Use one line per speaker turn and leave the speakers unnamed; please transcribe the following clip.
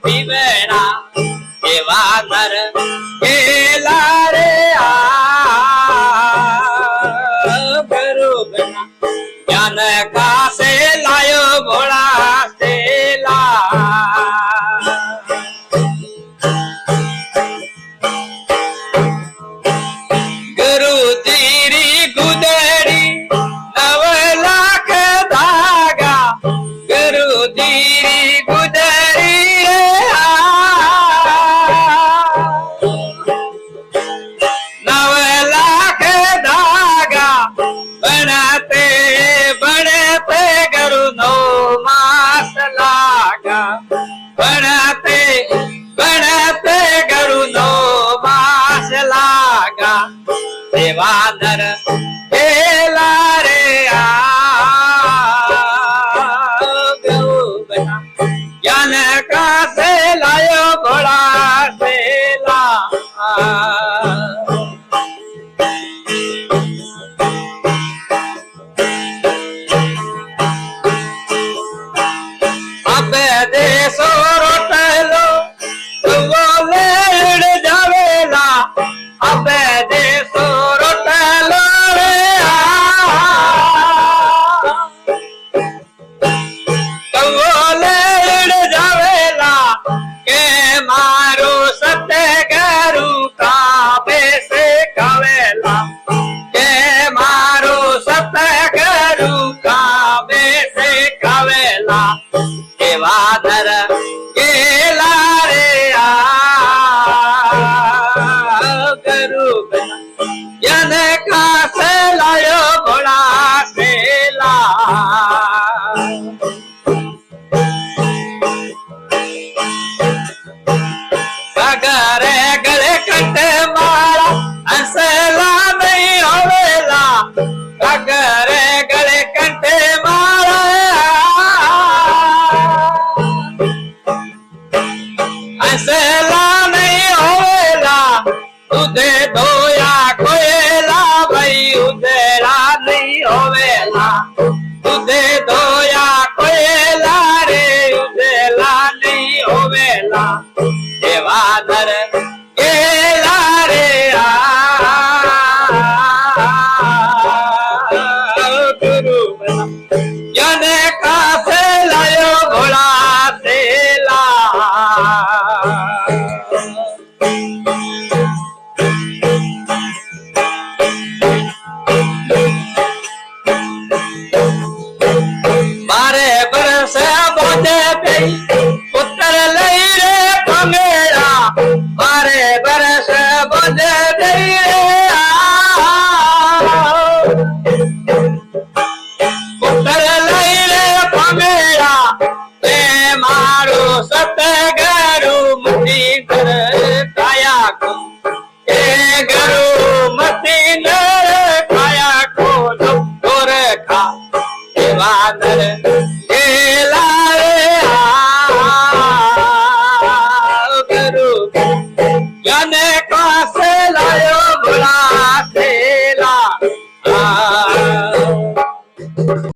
पीवड़ा एवा नर केला रे गुरु बिना ज्ञान का से लायो भोला सेला गुरु तेरी गुदड़ी 9 लाख धागा गुरु तेरी गुदड़ी 9 लाख धागा बनते बनते गुरु 9 मास लागा बनते बनते गुरु 9 मास लागा देवानर केला रे ज्ञान का से लायो घोड़ा सेला अब देशो रोटलो वो लेड़ जावेला अब देशो रोटलो रे वो लेड़ जावेला के मारो सत्य गुरु का बेसे कवेला के मारो सत्य गुरु का बेसे कवेला देवाधर केला रे गुरु ज्ञान का से लायो घोड़ा सेला गगरे गले कटे मारा असला नहीं होवेला गगरे गले कटे मारा असला नहीं होवेला उदे धोया कोयला भाई उदेरा नहीं होवेला उदे धोया कोयला रे उदेला नहीं होवेला देवाधर केला रे गुरु ज्ञान का से लायो घोड़ा सेला मारे बरस बोझे पे पुत्र लई रे पंगेरा मारे बरस बोझे पे पुत्र लई रे पंगेरा ते मारो सतगुरु मुक्ति कर काया को ए गुरु मति नर काया को गोर खा देवानर केला रे गुरु ज्ञान का से लायो भोला सेला